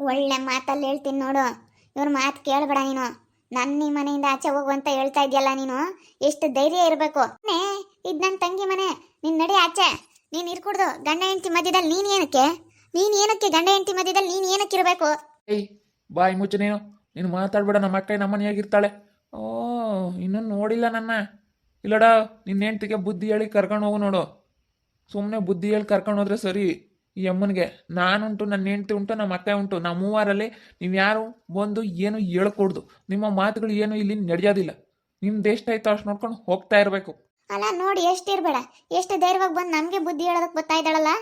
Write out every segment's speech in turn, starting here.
ಒಳ್ಳೆ ಮಾತಲ್ಲಿ ಹೇಳ್ತೀನಿ ನೋಡು. ಇವ್ರ ಮಾತು ಕೇಳಬೇಡ ನೀನು. ನನ್ನ ಈ ಮನೆಯಿಂದ ಆಚೆ ಹೋಗು ಅಂತ ಹೇಳ್ತಾ ಇದೆಯಲ್ಲ ನೀನು. ಎಷ್ಟು ಧೈರ್ಯ ಇರಬೇಕು. ಇದು ನನ್ನ ತಂಗಿ ಮನೆ. ನೀನು ನಡಿ ಆಚೆ. ನೀನು ಇರ್ಕೂಡ್ದು ಗಂಡ ಹೆಂಡತಿ ಮಧ್ಯದಲ್ಲಿ. ನೀನು ಏನಕ್ಕೆ ಗಂಡ ಹೆಂಡತಿ ಮಧ್ಯದಲ್ಲಿ ನೀನು ಏನಕ್ಕೆ ಇರಬೇಕು? ಏಯ್ ಬಾಯ್ ಮುಚ್ಚು ನೀನು ಮಾತಾಡ್ಬೇಡ. ನಮ್ಮ ಅಕ್ಕ ನಮ್ಮ ಮನೆಯಾಗಿರ್ತಾಳೆ. ಓ ಇನ್ನೂ ನೋಡಿಲ್ಲ ನನ್ನ. ಇಲ್ಲಡ ನಿನ್ನ ಹೆಂಡ್ತಿಗೆ ಬುದ್ಧಿ ಹೇಳಿ ಕರ್ಕೊಂಡು ಹೋಗು ನೋಡು. ಸುಮ್ಮನೆ ಬುದ್ಧಿ ಹೇಳಿ ಕರ್ಕೊಂಡು ಹೋದ್ರೆ ಸರಿ. ಈ ಅಮ್ಮನಿಗೆ ನಾನುಂಟು, ನನ್ನ ಹೆಂಡ್ತಿ ಉಂಟು, ನಮ್ಮ ಅಕ್ಕ ಉಂಟು. ನಾವು ಮೂವರಲ್ಲಿ ನೀವು ಯಾರು ಬಂದು ಏನು ಹೇಳ್ಕೊಡ್ದು. ನಿಮ್ಮ ಮಾತುಗಳು ಏನು ಇಲ್ಲಿ ನಡೆಯೋದಿಲ್ಲ. ನಿಮ್ದು ಎಷ್ಟಾಯ್ತು ಅಷ್ಟು ನೋಡ್ಕೊಂಡು ಹೋಗ್ತಾ ಇರಬೇಕು. ಅಲ್ಲ ನೋಡಿ, ಎಷ್ಟು ಇರಬೇಡ. ಎಷ್ಟು ಧೈರ್ಯವಾಗಿ ಬಂದು ನಮಗೆ ಬುದ್ಧಿ ಹೇಳೋದಕ್ಕೆ ಬರ್ತಾ ಇದ್ದಾಳಲ್ಲ.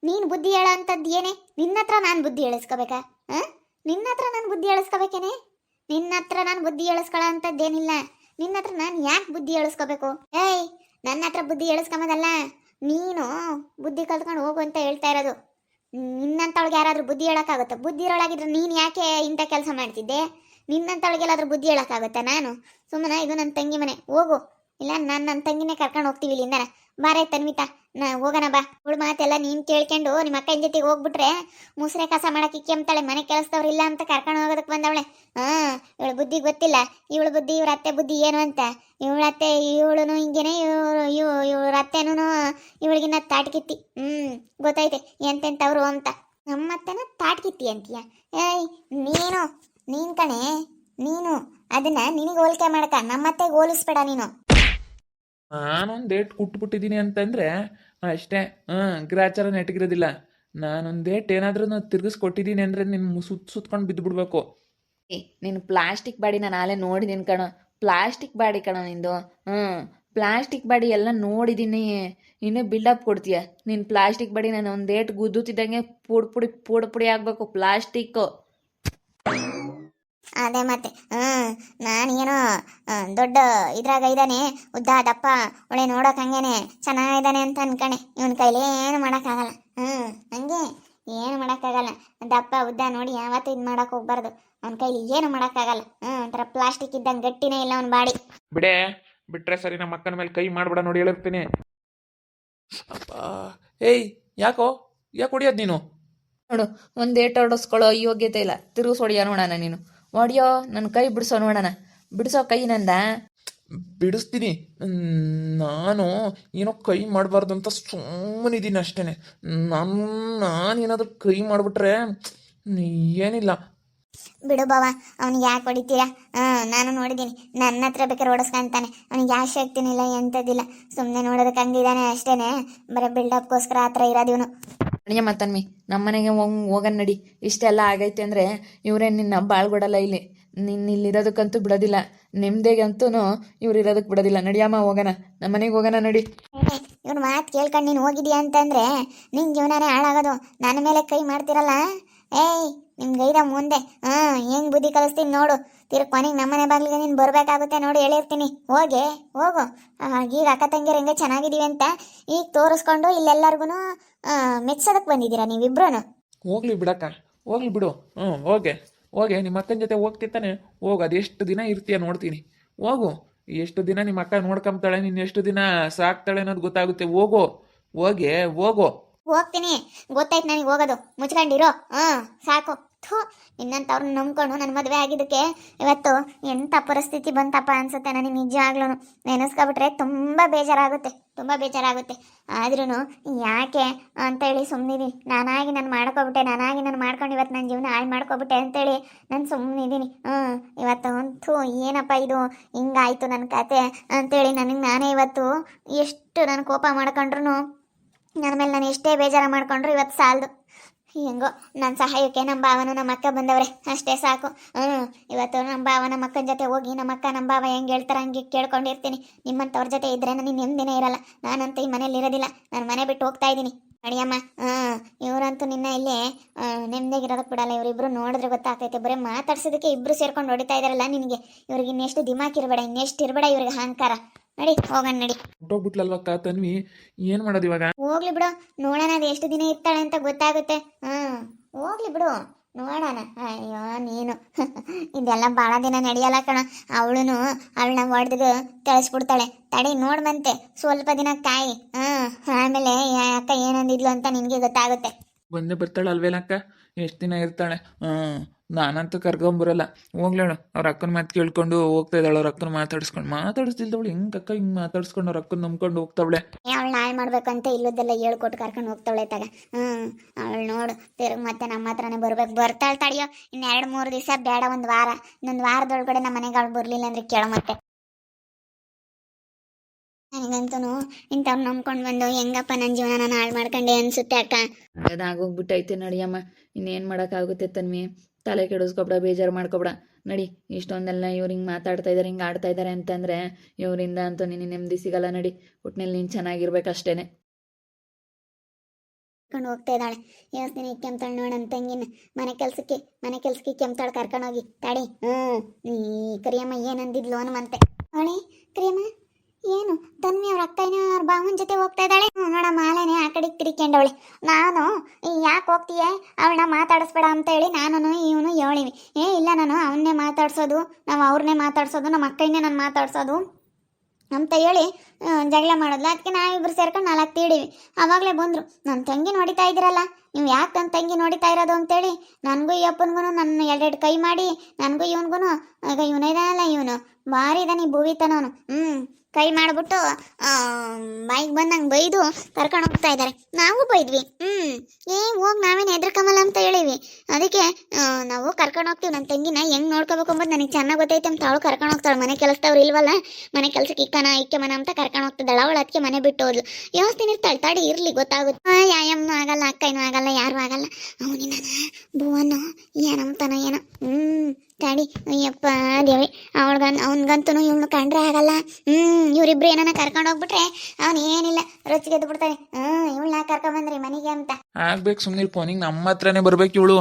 ನೀನು ಬುದ್ಧಿ ಹೇಳೋ ಅಂಥದ್ದು ಏನೇ? ನಿನ್ನ ಹತ್ರ ನಾನು ಬುದ್ಧಿ ಹೇಳಿಸ್ಕೋಬೇಕಾ? ನಿನ್ನ ಹತ್ರ ನಾನು ಬುದ್ಧಿ ಹೇಳಿಸ್ಕೋಬೇಕೇನೆ? ನಿನ್ನ ಹತ್ರ ನಾನು ಬುದ್ಧಿ ಹೇಳಿಸ್ಕೊಳ್ಳೋ ಅಂಥದ್ದೇನಿಲ್ಲ. ನಿನ್ನ ಹತ್ರ ನಾನು ಯಾಕೆ ಬುದ್ಧಿ ಹೇಳಿಸ್ಕೋಬೇಕು? ಏಯ್, ನನ್ನ ಹತ್ರ ಬುದ್ಧಿ ಹೇಳಿಸ್ಕೊಂಬೋದಲ್ಲ. ನೀನು ಬುದ್ಧಿ ಕಲ್ತ್ಕೊಂಡು ಹೋಗು ಅಂತ ಹೇಳ್ತಾ ಇರೋದು. ನಿನ್ನಂತವಳಿಗೆ ಯಾರಾದರೂ ಬುದ್ಧಿ ಹೇಳೋಕ್ಕಾಗುತ್ತೆ? ಬುದ್ಧಿ ಹೇಳೋಗಿದ್ರೆ ನೀನು ಯಾಕೆ ಇಂಥ ಕೆಲಸ ಮಾಡ್ತಿದ್ದೆ? ನಿನ್ನಂತವಳಿಗೆಲ್ಲಾದ್ರೂ ಬುದ್ಧಿ ಹೇಳೋಕ್ಕಾಗುತ್ತೆ? ನಾನು ಸುಮ್ಮನೆ ಇದು ನನ್ನ ತಂಗಿ ಮನೆ, ಹೋಗು. ಇಲ್ಲ ನಾನು ನನ್ನ ತಂಗಿನೇ ಕರ್ಕೊಂಡು ಹೋಗ್ತೀವಿ ಇಲ್ಲಿಂದ. ಬಾರೇ ತನ್ವಿತಾ, ಹೋಗೋಣ ಬಾ. ಅವಳು ಮಾತೆಲ್ಲ ನೀನು ಕೇಳ್ಕೊಂಡು ನಿಮ್ಮ ಅಕ್ಕನ ಜೊತೆಗೆ ಹೋಗ್ಬಿಟ್ರೆ ಮುಸ್ರೆ ಕಸ ಮಾಡಕ್ಕೆ ಇಕ್ಕೆಂಬ್ತಾಳೆ. ಮನೆ ಕೆಲಸದವ್ರು ಇಲ್ಲ ಅಂತ ಕರ್ಕೊಂಡು ಹೋಗೋದಕ್ಕೆ ಬಂದವಳೆ. ಇವಳು ಬುದ್ಧಿ ಗೊತ್ತಿಲ್ಲ. ಇವಳು ಬುದ್ಧಿ ಇವ್ರ ಅತ್ತೆ ಬುದ್ಧಿ ಏನು ಅಂತ. ಇವಳ ಅತ್ತೆ ಇವಳು ಹಿಂಗೇನೆ, ಇವ್ರ ಅತ್ತೆನೂ ಇವಳಿಗಿನ್ನ ತಾಟ್ಕಿತ್ತಿ. ಗೊತ್ತೈತೆ ಎಂತೆಂಥವ್ರು ಅಂತ. ನಮ್ಮತ್ತೆನ ತಾಟ್ಕಿತ್ತಿ ಅಂತೀಯ? ಏಯ್ ನೀನು ಕಣೆ, ನೀನು ಅದನ್ನ ನಿನಗೆ ಹೋಲಿಕೆ ಮಾಡಕ ನಮ್ಮತ್ತೆಗೆ ಹೋಲಿಸ್ಬೇಡ ನೀನು. ನಾನೊಂದು ಡೇಟ್ ಕುಟ್ಬಿಟ್ಟಿದ್ದೀನಿ ಅಂತಂದರೆ ಅಷ್ಟೇ. ಗ್ರಾಚಾರ ನೆಟ್ಟಗಿರೋದಿಲ್ಲ. ನಾನೊಂದು ಡೇಟ್ ಏನಾದರೂ ತಿರ್ಗಿಸ್ಕೊಟ್ಟಿದ್ದೀನಿ ಅಂದರೆ ನಿನ್ನ ಸುತ್ಕೊಂಡು ಬಿದ್ದು ಬಿಡ್ಬೇಕು. ನೀನು ಪ್ಲಾಸ್ಟಿಕ್ ಬಾಡಿ ನಾನು ಆಲೇ ನೋಡಿದ್ದೀನಿ ಕಣ. ಪ್ಲಾಸ್ಟಿಕ್ ಬಾಡಿ ಕಣ ನಿಂದು. ಪ್ಲಾಸ್ಟಿಕ್ ಬಾಡಿ ಎಲ್ಲ ನೋಡಿದ್ದೀನಿ. ಇನ್ನೂ ಬಿಲ್ಡಪ್ ಕೊಡ್ತೀಯ ನೀನು. ಪ್ಲಾಸ್ಟಿಕ್ ಬಾಡಿ ನಾನು ಒಂದು ಡೇಟ್ ಗುದ್ದುತ್ತಿದ್ದಂಗೆ ಪುಡಿ ಆಗಬೇಕು ಪ್ಲಾಸ್ಟಿಕ್ಕು. ಅದೇ ಮತ್ತೆ ನಾನೇನೋ ದೊಡ್ಡ ಇದ್ರಾಗ ಇದ್ದಾನೆ, ಉದ್ದ ದಪ್ಪ ಒಳ್ಳೆ ನೋಡೋಕೆ ಹಂಗೇನೆ ಚೆನ್ನಾಗಿದ್ದಾನೆ ಅಂತ ಅನ್ಕಣೆ. ಇವನ ಕೈಲಿ ಏನು ಮಾಡೋಕ್ಕಾಗಲ್ಲ. ಹಂಗೆ ಏನು ಮಾಡೋಕ್ಕಾಗಲ್ಲ. ದಪ್ಪ ಉದ್ದ ನೋಡಿ ಯಾವತ್ತೂ ಇದು ಮಾಡೋಕೆ ಹೋಗ್ಬಾರ್ದು. ಅವನ ಕೈಲಿ ಏನು ಮಾಡೋಕ್ಕಾಗಲ್ಲ. ಒಂಥರ ಪ್ಲಾಸ್ಟಿಕ್ ಇದ್ದಂಗೆ ಗಟ್ಟಿನೇ ಇಲ್ಲ ಅವನ ಬಾಡಿ. ಬಿಟ್ರೆ ಸರಿ. ನಮ್ಮ ಅಕ್ಕನ ಮೇಲೆ ಕೈ ಮಾಡ್ಬೇಡ ನೋಡಿ ಹೇಳಿರ್ತೀನಿ. ಅಪ್ಪ ಏಯ್ ಯಾಕೆ ಹೊಡಿಯೋದು ನೀನು? ನೋಡು, ಒಂದು ಡೇಟ್ ಹೊಡೆಸ್ಕೊಳ್ಳೋ ಯೋಗ್ಯತೆ ಇಲ್ಲ. ತಿರುಗಿಸ್ ಹೊಡಿಯೋ ನೋಡೋಣ ನೀನು. ಹೊಡಿಯೋ, ನನ್ನ ಕೈ ಬಿಡಿಸೋ ನೋಡೋಣ. ಬಿಡಿಸೋ ಕೈ ನಂದ. ಬಿಡಿಸ್ತೀನಿ. ನಾನು ಏನೋ ಕೈ ಮಾಡಬಾರ್ದು ಅಂತ ಸುಮ್ಮನಿದ್ದೀನಿ ಅಷ್ಟೇ. ನಾನೇನಾದರೂ ಕೈ ಮಾಡಿಬಿಟ್ರೆ ಏನಿಲ್ಲ. ಬಿಡು ಬಾವ, ಅವ್ನಿಗೆ ಯಾಕೆ ಹೊಡಿತೀರಾ? ನಾನು ನೋಡಿದ್ದೀನಿ. ನನ್ನ ಹತ್ರ ಬೇಕಾದ್ರೆ ಹೊಡೆಸ್ಕೊಂತಾನೆ. ಅವ್ನಿಗೆ ಯಾವ ಶಕ್ತಿನೂ ಇಲ್ಲ, ಎಂಥದ್ದಿಲ್ಲ. ಸುಮ್ಮನೆ ನೋಡೋದಕ್ಕೆ ಹಂಗಿದ್ದಾನೆ ಅಷ್ಟೇನೆ. ಬರೀ ಬಿಲ್ಡಪ್ಗೋಸ್ಕರ ಆ ಥರ ಇರೋದಿವನು. ಅಣ್ಣ ಮತ್ತನ್ಮಿ, ನಮ್ಮ ಮನೆಗೆ ಹೋಗನ್ ನಡಿ. ಇಷ್ಟೆಲ್ಲ ಆಗೈತೆ ಅಂದರೆ ಇವರೇ ನಿನ್ನ ಬಾಳ್ಗೊಡಲ್ಲ ಇಲ್ಲಿ. ನಿನ್ನ ಇಲ್ಲಿರೋದಕ್ಕಂತೂ ಬಿಡೋದಿಲ್ಲ. ನೆಮ್ಮದಿಗಂತೂ ಇವ್ರು ಇರೋದಕ್ಕೆ ಬಿಡೋದಿಲ್ಲ. ನಡಿಯಮ್ಮ ಹೋಗೋಣ, ನಮ್ಮ ಮನೆಗೆ ಹೋಗೋಣ ನಡಿ. ಇವ್ನ ಮಾತು ಕೇಳ್ಕೊಂಡು ನೀನು ಹೋಗಿದೀಯ ಅಂತಂದರೆ ನಿನ್ನ ಜೀವನನೇ ಹಾಳಾಗೋದು. ನನ್ನ ಮೇಲೆ ಕೈ ಮಾಡ್ತಿರಲ್ಲ. ಏಯ್, ನಿಮ್ಗೆ ಐದ ಮುಂದೆ ಹೆಂಗೆ ಬುದ್ಧಿ ಕಲಿಸ್ತೀನಿ ನೋಡು. ಕೊನೆಗೆ ನಮ್ಮನೆ ಬಾಗಿಲಿಗೆ ನೀನು ಬರಬೇಕಾಗುತ್ತೆ ನೋಡಿ. ಹೇಳಿರ್ತೀನಿ ಹೋಗು. ಈಗ ಅಕ್ಕ ತಂಗಿಯರು ಹೆಂಗೆ ಚೆನ್ನಾಗಿದ್ದೀವಿ ಅಂತ ಈಗ ತೋರಿಸ್ಕೊಂಡು ಇಲ್ಲೆಲ್ಲರಿಗೂ ಮೆಚ್ಚೋದಕ್ಕೆ ಬಂದಿದ್ದೀರಾ ನೀವಿಬ್ರು. ಹೋಗ್ಲಿ ಬಿಡಕ್ಕ, ಹೋಗ್ಲಿ ಬಿಡು. ಹೋಗೆ ನಿಮ್ಮ ಅಕ್ಕನ ಜೊತೆ ಹೋಗ್ತಿರ್ತಾನೆ. ಹೋಗು, ಅದೆಷ್ಟು ದಿನ ಇರ್ತೀಯ ನೋಡ್ತೀನಿ. ಹೋಗು, ಎಷ್ಟು ದಿನ ನಿಮ್ಮ ಅಕ್ಕ ನೋಡ್ಕೊಂತಾಳೆ, ನೀನು ಎಷ್ಟು ದಿನ ಸಾಕ್ತಾಳೆ ಅನ್ನೋದು ಗೊತ್ತಾಗುತ್ತೆ. ಹೋಗು. ಹೋಗ್ತೀನಿ, ಗೊತ್ತಾಯ್ತು ನನಗೆ ಹೋಗೋದು. ಮುಚ್ಕೊಂಡಿರೋ. ಸಾಕು. ಇನ್ನಂತವ್ರನ್ನ ನಂಬ್ಕೊಂಡು ನನ್ನ ಮದುವೆ ಆಗಿದ್ದಕ್ಕೆ ಇವತ್ತು ಎಂಥ ಪರಿಸ್ಥಿತಿ ಬಂತಪ್ಪ ಅನ್ಸುತ್ತೆ ನನಗೆ. ನಿಜವಾಗ್ಲೂ ನೆನೆಸ್ಕೊಬಿಟ್ರೆ ತುಂಬ ಬೇಜಾರಾಗುತ್ತೆ. ಆದ್ರೂ ಯಾಕೆ ಅಂತೇಳಿ ಸುಮ್ಮನಿದ್ದೀನಿ. ನಾನಾಗಿ ನಾನು ಮಾಡ್ಕೊಂಡು ಇವತ್ತು ನನ್ನ ಜೀವನ ಹಾಳು ಮಾಡ್ಕೊಬಿಟ್ಟೆ ಅಂತೇಳಿ ನಾನು ಸುಮ್ಮನಿದ್ದೀನಿ. ಇವತ್ತು ಅಂತೂ ಏನಪ್ಪ ಇದು ಹಿಂಗಾಯ್ತು ನನ್ನ ಕತೆ ಅಂತೇಳಿ ನನಗೆ ನಾನೇ ಇವತ್ತು ಎಷ್ಟು ನಾನು ಕೋಪ ಮಾಡ್ಕೊಂಡ್ರು, ನನ್ನ ಮೇಲೆ ನಾನು ಎಷ್ಟೇ ಬೇಜಾರು ಮಾಡ್ಕೊಂಡ್ರು ಇವತ್ತು ಸಾಲದು. ಹೆಂಗೋ ನನ್ನ ಸಹಾಯಕ್ಕೆ ನಮ್ಮ ಭಾವನ ನಮ್ಮ ಅಕ್ಕ ಬಂದವ್ರೆ, ಅಷ್ಟೇ ಸಾಕು. ಇವತ್ತು ನಮ್ಮ ಭಾವ ನಮ್ಮ ಅಕ್ಕನ ಜೊತೆ ಹೋಗಿ ನಮ್ಮ ಅಕ್ಕ ನಮ್ಮ ಭಾವ ಹೆಂಗೆ ಹೇಳ್ತಾರೆ ಹಂಗೆ ಕೇಳ್ಕೊಂಡಿರ್ತೀನಿ. ನಿಮ್ಮಂಥವ್ರ ಜೊತೆ ಇದ್ದರೆ ನನಗೆ ನೆಮ್ಮದಿನೇ ಇರಲ್ಲ. ನಾನಂತೂ ಈ ಮನೇಲಿ ಇರೋದಿಲ್ಲ. ನಾನು ಮನೆ ಬಿಟ್ಟು ಹೋಗ್ತಾ ಇದ್ದೀನಿ. ಅಡಿಯಮ್ಮ, ಇವರಂತೂ ನಿನ್ನ ಇಲ್ಲಿ ನೆಮ್ಮದಿಗಿರೋದಕ್ಕೆ ಬಿಡಲ್ಲ. ಇವರಿಬ್ರು ನೋಡಿದ್ರೆ ಗೊತ್ತಾಗ್ತೈತೆ. ಬರೀ ಮಾತಾಡ್ಸೋದಕ್ಕೆ ಇಬ್ಬರು ಸೇರ್ಕೊಂಡು ಹೊಡಿತಾ ಇದ್ದಾರಲ್ಲ ನಿನಗೆ. ಇವ್ರಿಗೆ ಇನ್ನೆಷ್ಟು ದಿಮಾಕ್ ಇರಬೇಡ, ಇನ್ನೆಷ್ಟು ಇರಬೇಡ ಇವ್ರಿಗೆ ಅಹಂಕಾರ. ನಡಿ ಹೋಗೋಣ ನಡಿ. ಹೊಟ್ಟೋಗ್ಬಿಟ್ಲಲ್ವಕ್ಕ ತನ್ವಿ, ಏನು ಮಾಡೋದು ಇವಾಗ? ಹೋಗ್ಲಿ ಬಿಡು, ನೋಡೋಣ ಅದು ಎಷ್ಟು ದಿನ ಇರ್ತಾಳೆ ಅಂತ ಗೊತ್ತಾಗುತ್ತೆ. ಹೋಗ್ಲಿ ಬಿಡು, ನೋಡೋಣ. ಅಯ್ಯೋ ನೀನು ಇದೆಲ್ಲ ಭಾಳ ದಿನ ನಡೆಯಲ್ಲ ಕಣ. ಅವಳನ್ನ ಹೊಡೆದು ಕಳಿಸ್ಬಿಡ್ತಾಳೆ. ತಡಿ ನೋಡ್ಬಂತೆ ಸ್ವಲ್ಪ ದಿನ ಕಾಯಿ. ಆಮೇಲೆ ಅಕ್ಕ ಏನಂದಿದ್ಲು ಅಂತ ನಿನಗೆ ಗೊತ್ತಾಗುತ್ತೆ. ಬಂದೇ ಬರ್ತಾಳೆ ಅಲ್ವೇನಕ್ಕ? ಎಷ್ಟು ದಿನ ಇರ್ತಾಳೆ. ನಾನಂತೂ ಕರ್ಕೊಂಬರಲ್ಲ. ಹೋಗ್ಲೇಳು ಅವ್ರ ಅಕ್ಕನ ಮಾತು ಕೇಳ್ಕೊಂಡು ಹೋಗ್ತಾ ಇದ್ದಾಳೆ. ಅವ್ರ ಅಕ್ಕನ ಮಾತಾಡಿಸ್ದಿಲ್ದವಳು ಹೆಂಗೆ ಅಕ್ಕ ಹಿಂಗೆ ಮಾತಾಡಿಸ್ಕೊಂಡು ಅವ್ರ ಅಕ್ಕನ ನಂಬ್ಕೊಂಡು ಹೋಗ್ತಾವಳೆ. ಅವಳು ನಾಳೆ ಮಾಡ್ಬೇಕಂತ ಇಲ್ಲದೆಲ್ಲ ಹೇಳ್ಕೊಟ್ಟು ಕರ್ಕೊಂಡು ಹೋಗ್ತಾವಳೆ ತಗ. ಅವಳು ನೋಡು ತಿರುಗಿ ಮತ್ತೆ ನಮ್ಮ ಹತ್ರನೇ ಬರ್ಬೇಕು. ಬರ್ತಾಳೆ ತಡಿಯೋ, ಇನ್ನು 2-3 ದಿವಸ ಬೇಡ, ಒಂದು ವಾರ. ಇನ್ನೊಂದು ವಾರದೊಳಗಡೆ ನಮ್ಮ ಮನೆಗೆ ಅವಳು ಬರಲಿಲ್ಲ ಅಂದ್ರೆ ಕೇಳೋ ಮತ್ತೆ. ನನಗಂತೂ ಇಂಥವ್ರು ನಂಬ್ಕೊಂಡು ಬಂದು ಹೆಂಗಪ್ಪ ನನ್ನ ಜೀವನ ನಾನು ಹಾಳು ಮಾಡ್ಕೊಂಡೆ ಅನ್ಸುತ್ತೆ ಅಕ್ಕ. ಅದಾಗೋಗ್ಬಿಟ್ಟೈತೆ ನಡಿಯಮ್ಮ, ಇನ್ನೇನು ಮಾಡೋಕ್ಕಾಗುತ್ತೆ ತನ್ವಿ. ತಲೆ ಕೆಡಿಸ್ಕೊಬೇಡ, ಬೇಜಾರು ಮಾಡ್ಕೊಬೇಡ. ನಡಿ, ಇಷ್ಟೊಂದೆಲ್ಲ ಇವ್ರು ಹಿಂಗೆ ಮಾತಾಡ್ತಾ ಇದ್ದಾರೆ, ಹಿಂಗೆ ಆಡ್ತಾ ಇದ್ದಾರೆ ಅಂತಂದರೆ ಇವರಿಂದ ಅಂತೂ ನಿನ್ನ ನೆಮ್ಮದಿ ಸಿಗಲ್ಲ. ನಡಿ, ಒಟ್ಟಿನಲ್ಲಿ ನೀನು ಚೆನ್ನಾಗಿರ್ಬೇಕಷ್ಟೇನೆ. ಕರ್ಕೊಂಡು ಹೋಗ್ತಾ ಇದ್ದಾಳೆ. ಯೋಸ್ತೀನಿ ಕೆಮ್ತಾಳೆ ನೋಡು ನನ್ನ ತಂಗಿನ. ಮನೆ ಕೆಲ್ಸಕ್ಕೆ ಕೆಮ್ತಾಳೆ ಕರ್ಕೊಂಡೋಗಿ ತಡಿ. ಈ ಕರಿಯಮ್ಮ ಏನಂದಿದ್ಲು ಅನ್ನುವಂತೆ. ಅವಳೆ ಕರಿಯಮ್ಮ ಏನು ತನ್ವಿ ಅವ್ರ ಅಕ್ಕನ ಅವ್ರ ಬಾವನ ಜೊತೆ ಹೋಗ್ತಾ ಇದ್ದಾಳೆ. ನೋಡ ಮಾಲೆನೆ ಆ ಕಡೆ ತಿರ್ಕೊಂಡವಳೆ. ನಾನು ಯಾಕೆ ಹೋಗ್ತೀಯ, ಅವಳನ್ನ ಮಾತಾಡಿಸ್ಬೇಡ ಅಂತ ಹೇಳಿ ನಾನು ಇವನು ಹೇಳಿವಿ. ಇಲ್ಲ, ನಾನು ಅವನ್ನೇ ಮಾತಾಡ್ಸೋದು, ನಾವು ಅವ್ರನ್ನೇ ಮಾತಾಡ್ಸೋದು, ನಮ್ಮ ಅಕ್ಕನೇ ನಾನು ಮಾತಾಡ್ಸೋದು ಅಂತ ಹೇಳಿ ಜಗಳ ಮಾಡೋದ್ಲ. ಅದಕ್ಕೆ ನಾವಿಬ್ರು ಸೇರ್ಕೊಂಡು 4 ತೀಡಿವಿ. ಆವಾಗಲೇ ಬಂದರು, ನನ್ನ ತಂಗಿ ನೋಡಿತಾ ಇದ್ದೀರಲ್ಲ, ನೀವು ಯಾಕೆ ನನ್ನ ತಂಗಿ ನೋಡಿತಾ ಇರೋದು ಅಂತೇಳಿ ನನಗೂ ಈ ಅಪ್ಪನಿಗೂ ನನ್ನ 2 ಕೈ ಮಾಡಿ, ನನಗೂ ಇವನಿಗೂ, ಈಗ ಇವನಿದಾನಲ್ಲ ಇವನು ಭಾರಿ ಇದ್ದಾನೆ ಭೂವಿತನವನು. ಕೈ ಮಾಡಿಬಿಟ್ಟು ಬಾಯಿಗೆ ಬಂದಂಗೆ ಬೈದು ಕರ್ಕೊಂಡು ಹೋಗ್ತಾ ಇದ್ದಾರೆ. ನಾವು ಬೈದ್ವಿ. ಹೋಗಿ ನಾವೇನು ಹೆದರ್ಕಮಲ್ಲ ಅಂತ ಹೇಳಿವಿ. ಅದಕ್ಕೆ ನಾವು ಕರ್ಕೊಂಡು ಹೋಗ್ತೀವಿ. ನನ್ನ ತಂಗಿನ ಹೆಂಗೆ ನೋಡ್ಕೋಬೇಕು ಅಂಬೋದು ನನಗೆ ಚೆನ್ನಾಗಿ ಗೊತ್ತೈತೆ ಅಂತ ಅವಳು ಕರ್ಕೊಂಡು ಹೋಗ್ತಾಳೆ. ಮನೆ ಕೆಲಸದವ್ರು ಇಲ್ವಲ್ಲ, ಮನೆ ಕೆಲಸಕ್ಕೆ ಇಕ್ಕೆ ಮನ ಅಂತ ಕರ್ಕೊಂಡು ಹೋಗ್ತಿದ್ದಾಳೆ. ಅವಳು ಅದಕ್ಕೆ ಮನೆ ಬಿಟ್ಟು ಹೋದ್ಲು. ಯೋಸ್ತೀನಿ ಇರ್ತಾಳೆ, ತಡಿ ಇರಲಿ ಗೊತ್ತಾಗುತ್ತೆ. ಯಾಯಮ್ಮನೂ ಆಗಲ್ಲ, ಅಕ್ಕನೂ ಆಗಲ್ಲ, ಯಾರೂ ಆಗಲ್ಲ. ಅವನಿನ ಭುವನು ಏನಂತಾನ ಏನೋ. ತಡಿ ಅಯ್ಯಪ್ಪ ದೇವಿ, ಅವನಿಗಂತೂ ಇವನು ಕಂಡ್ರೆ ಆಗಲ್ಲ. ಇವರಿಬ್ರು ಏನಾನ ಕರ್ಕೊಂಡು ಹೋಗ್ಬಿಟ್ರೆ ಅವನು ಏನಿಲ್ಲ ರೊಚ್ಚಿಗೆದ್ದು ಬಿಡ್ತಾನೆ. ಇವಳನ್ನ ಕರ್ಕೊಂಬಂದ್ರಿ ಮನೆಗೆ ಅಂತ ಆಗ್ಬೇಕು. ಸುಮ್ಮನೆ ಫೋನಿಗೆ ನಮ್ಮ ಹತ್ರನೇ ಬರ್ಬೇಕು. ಇವಳು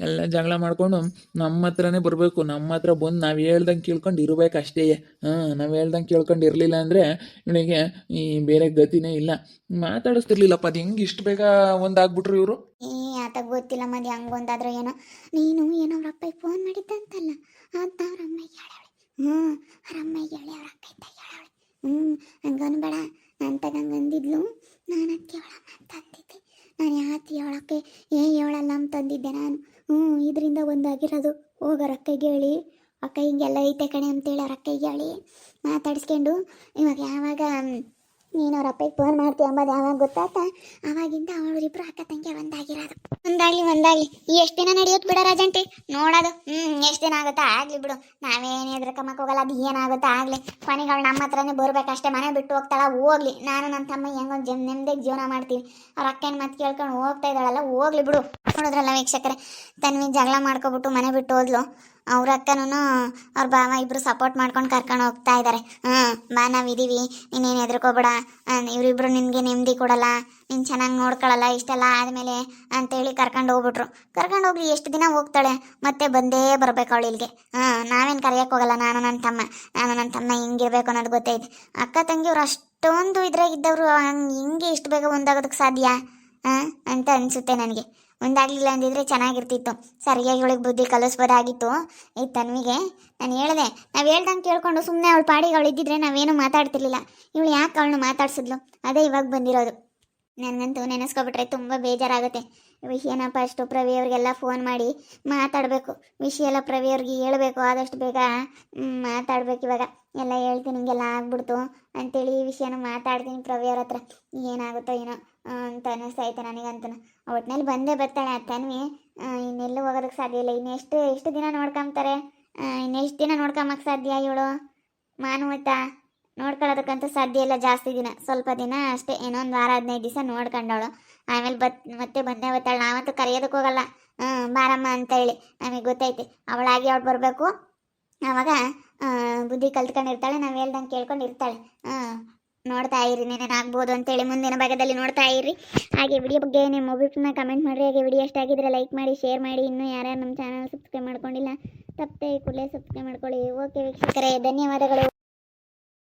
ಎಲ್ಲ ಜಗಳ ಮಾಡ್ಕೊಂಡು ನಮ್ಮ ಹತ್ರನೇ ಬರಬೇಕು. ನಮ್ಮ ಹತ್ರ ಬಂದು ನಾವು ಹೇಳ್ದಂಗೆ ಕೇಳ್ಕೊಂಡು ಇರ್ಬೇಕು ಅಷ್ಟೇ. ನಾವು ಹೇಳ್ದಂಗೆ ಕೇಳ್ಕೊಂಡು ಇರಲಿಲ್ಲ ಅಂದರೆ ಇವಳಿಗೆ ಈ ಬೇರೆ ಗತಿನೇ ಇಲ್ಲ. ಮಾತಾಡಿಸ್ತಿರ್ಲಿಲ್ಲಪ್ಪ, ಅದು ಹೆಂಗೆ ಇಷ್ಟು ಬೇಗ ಒಂದಾಗ್ಬಿಟ್ರು ಇವರು. ಆತ ಗೊತ್ತಿಲ್ಲ ಮದಿ ಹಂಗೊಂದಾದ್ರೂ ಏನೋ. ನೀನು ಏನೋ ಅವ್ರ ಅಪ್ಪಗೆ ಫೋನ್ ಮಾಡಿದ್ದಂತಲ್ಲ, ಅಂತ ಅವ್ರ ಅಮ್ಮಗೆ ಹೇಳವಳೆ. ಅವ್ರ ಅಮ್ಮಗೆ ಹೇಳಿ ಅವ್ರ ಅಕ್ಕ ಇದ್ದ ಹೇಳವಳೆ. ಹಂಗನ್ಬೇಡ, ನಾನು ತಗಂಗೆ ಅಂದಿದ್ಲು, ನಾನು ಅದಕ್ಕೆ ಹೇಳಮ್ಮ ಅಂತಂದಿದ್ದೆ. ನಾನು ಯಾತಿ ಹೇಳೋಕ್ಕೆ ಹೇಳಲ್ಲ ಅಂತಂದಿದ್ದೆ ನಾನು. ಇದರಿಂದ ಒಂದಾಗಿರೋದು. ಹೋಗೋರ ಅಕ್ಕಗೆ ಹೇಳಿ, ಅಕ್ಕ ಹಿಂಗೆಲ್ಲ ಐತೆ ಕಣೆ ಅಂತೇಳಿ ಅವ್ರ ಅಕ್ಕಗೆ ಹೇಳಿ ಮಾತಾಡಿಸ್ಕೊಂಡು ಇವಾಗ ಯಾವಾಗ ನೀನು ಅವ್ರ ಅಪ್ಪಗೆ ಫೋನ್ ಮಾಡ್ತೀವಿ ಅಂಬೋದು ಯಾವಾಗ ಗೊತ್ತಾತ, ಆವಾಗಿಂದ ಅವಳಿಬ್ರು ಅಕ್ಕ ತಂಗಿ ಒಂದಾಗಿರೋದು. ಒಂದಾಗ್ಲಿ ಎಷ್ಟು ದಿನ ನಡೆಯೋದು ಬಿಡ ರಾಜಂಟಿ ನೋಡೋದು. ಎಷ್ಟು ದಿನ ಆಗುತ್ತಾ ಆಗಲಿ ಬಿಡು, ನಾವೇನು ಎದ್ರಕಮ್ಮಕ್ಕೆ ಹೋಗಲ್ಲ. ಅದು ಏನಾಗುತ್ತಾ ಆಗಲಿ, ಕೊನೆಗೆ ಅವಳು ನಮ್ಮ ಹತ್ರನೇ ಬರ್ಬೇಕಷ್ಟೇ. ಮನೆ ಬಿಟ್ಟು ಹೋಗ್ತಾಳ, ಹೋಗ್ಲಿ. ನಾನು ನನ್ನ ತಮ್ಮ ಹೆಂಗೊಂದು ನೆಮ್ಮದಿಗೆ ಜೀವನ ಮಾಡ್ತೀವಿ. ಅವ್ರ ಅಕ್ಕನ ಮಾತು ಕೇಳ್ಕೊಂಡು ಹೋಗ್ತಾ ಇದ್ದಾಳಲ್ಲ, ಹೋಗ್ಲಿ ಬಿಡು. ನೋಡಿದ್ರಲ್ಲ ವೀಕ್ಷಕರೇ, ತನ್ವಿ ಜಗಳ ಮಾಡ್ಕೊಬಿಟ್ಟು ಮನೆ ಬಿಟ್ಟು ಹೋದ್ಲು. ಅವ್ರ ಅಕ್ಕನೂ ಅವ್ರ ಬಾವ ಇಬ್ಬರು ಸಪೋರ್ಟ್ ಮಾಡ್ಕೊಂಡು ಕರ್ಕೊಂಡು ಹೋಗ್ತಾ ಇದ್ದಾರೆ. ಬಾ ನಾವಿದ್ದೀವಿ, ನೀನೇನು ಹೆದರ್ಕೋಬೇಡ, ಇವರಿಬ್ರು ನಿನಗೆ ನೆಮ್ಮದಿ ಕೊಡಲ್ಲ, ನೀನು ಚೆನ್ನಾಗಿ ನೋಡ್ಕೊಳ್ಳಲ್ಲ, ಇಷ್ಟೆಲ್ಲ ಆದಮೇಲೆ ಅಂತೇಳಿ ಕರ್ಕೊಂಡು ಹೋಗ್ಬಿಟ್ರು. ಕರ್ಕೊಂಡು ಹೋಗ್ಲಿ, ಎಷ್ಟು ದಿನ ಹೋಗ್ತಾಳೆ, ಮತ್ತೆ ಬಂದೇ ಬರ್ಬೇಕು ಅವಳು ಇಲ್ಲಿಗೆ. ನಾವೇನು ಕರೆಯೋಕೆ ಹೋಗಲ್ಲ. ನಾನು ನನ್ನ ತಮ್ಮ ಹಿಂಗಿರ್ಬೇಕು ಅನ್ನೋದು ಗೊತ್ತೈತೆ. ಅಕ್ಕ ತಂಗಿಯವ್ರು ಅಷ್ಟೊಂದು ಇದ್ರಾಗಿದ್ದವರು ಹಿಂಗೆ ಇಷ್ಟು ಬೇಗ ಒಂದಾಗೋದಕ್ಕೆ ಸಾಧ್ಯ ಅಂತ ಅನಿಸುತ್ತೆ ನನಗೆ. ಒಂದಾಗಲಿಲ್ಲ ಅಂದಿದ್ರೆ ಚೆನ್ನಾಗಿರ್ತಿತ್ತು. ಸರಿಯಾಗಿ ಇವಳಿಗೆ ಬುದ್ಧಿ ಕಲಿಸ್ಬೋದಾಗಿತ್ತು. ಈ ತನ್ವಿಗೆ ನಾನು ಹೇಳಿದೆ, ನಾವು ಹೇಳ್ದಂಗೆ ಕೇಳ್ಕೊಂಡು ಸುಮ್ಮನೆ ಅವಳು ಪಾಡಿಗೆ ಅವಳು ಇದ್ದಿದ್ರೆ ನಾವೇನು ಮಾತಾಡ್ತಿರ್ಲಿಲ್ಲ. ಇವಳು ಯಾಕೆ ಅವಳನ್ನ ಮಾತಾಡ್ಸಿದ್ಲು, ಅದೇ ಇವಾಗ ಬಂದಿರೋದು. ನನಗಂತೂ ನೆನೆಸ್ಕೊಬಿಟ್ರೆ ತುಂಬ ಬೇಜಾರಾಗುತ್ತೆ. ವಿಷಯನ ಫಸ್ಟು ಪ್ರವಿ ಅವ್ರಿಗೆಲ್ಲ ಫೋನ್ ಮಾಡಿ ಮಾತಾಡಬೇಕು. ವಿಷಯ ಎಲ್ಲ ಪ್ರವಿ ಅವ್ರಿಗೆ ಹೇಳಬೇಕು, ಆದಷ್ಟು ಬೇಗ ಮಾತಾಡ್ಬೇಕು. ಇವಾಗ ಎಲ್ಲ ಹೇಳ್ತೀನಿ, ಹಿಂಗೆಲ್ಲ ಆಗ್ಬಿಡ್ತು ಅಂತೇಳಿ ಈ ವಿಷಯನ ಮಾತಾಡ್ತೀನಿ ಪ್ರವಿ ಅವ್ರ ಹತ್ರ. ಏನಾಗುತ್ತೋ ಏನೋ ಅಂತ ಅನ್ನಿಸ್ತಾ ಐತೆ ನನಗಂತೂ. ಒಟ್ಟಿನಲ್ಲಿ ಬಂದೇ ಬರ್ತಾಳೆ ಆ ತನ್ವಿ. ಇನ್ನೆಲ್ಲೂ ಹೋಗೋದಕ್ಕೆ ಸಾಧ್ಯ ಇಲ್ಲ. ಎಷ್ಟು ದಿನ ನೋಡ್ಕೊಂತಾರೆ, ಇನ್ನೆಷ್ಟು ದಿನ ನೋಡ್ಕೊಂಬಕ್ಕೆ ಸಾಧ್ಯ ಇವಳು? ಮಾನವತ ನೋಡ್ಕೊಳ್ಳೋದಕ್ಕಂತೂ ಸಾಧ್ಯ ಇಲ್ಲ ಜಾಸ್ತಿ ದಿನ, ಸ್ವಲ್ಪ ದಿನ ಅಷ್ಟೇ. ಏನೋ ಒಂದು ವಾರ 15 ದಿವಸ ನೋಡ್ಕೊಂಡವಳು. ಆಮೇಲೆ ಮತ್ತೆ ಬಂದೇ ಬರ್ತಾಳೆ. ನಾವಂತೂ ಕರೆಯೋದಕ್ಕೆ ಹೋಗಲ್ಲ, ಬಾರಮ್ಮ ಅಂತ ಹೇಳಿ. ನಮಗೆ ಗೊತ್ತೈತೆ ಅವಳಾಗಿ ಅವಳು ಬರಬೇಕು. ಆವಾಗ ಬುದ್ಧಿ ಕಲ್ತ್ಕೊಂಡಿರ್ತಾಳೆ, ನಾವು ಹೇಳ್ದಂಗೆ ಕೇಳ್ಕೊಂಡು ಇರ್ತಾಳೆ. ನೋಡ್ತಾ ಇರಿ, ಏನೇನಾಗ್ಬೋದು ಅಂತೇಳಿ ಮುಂದಿನ ಭಾಗದಲ್ಲಿ ನೋಡ್ತಾ ಇರಿ. ಹಾಗೆ ವಿಡಿಯೋ ಬಗ್ಗೆ ನಿಮ್ಮ ಒಬ್ಬಿನ ಕಮೆಂಟ್ ಮಾಡಿರಿ. ಹಾಗೆ ವಿಡಿಯೋ ಇಷ್ಟ ಆಗಿದ್ರೆ ಲೈಕ್ ಮಾಡಿ, ಶೇರ್ ಮಾಡಿ. ಇನ್ನೂ ಯಾರ್ಯಾರು ನಮ್ಮ ಚಾನಲ್ ಸಬ್ಸ್ಕ್ರೈಬ್ ಮಾಡ್ಕೊಂಡಿಲ್ಲ ತಪ್ಪದೆ ಕೂಡಲೇ ಸಬ್ಸ್ಕ್ರೈಬ್ ಮಾಡ್ಕೊಳ್ಳಿ. ಓಕೆ ವೀಕ್ಷಕರೇ, ಧನ್ಯವಾದಗಳು.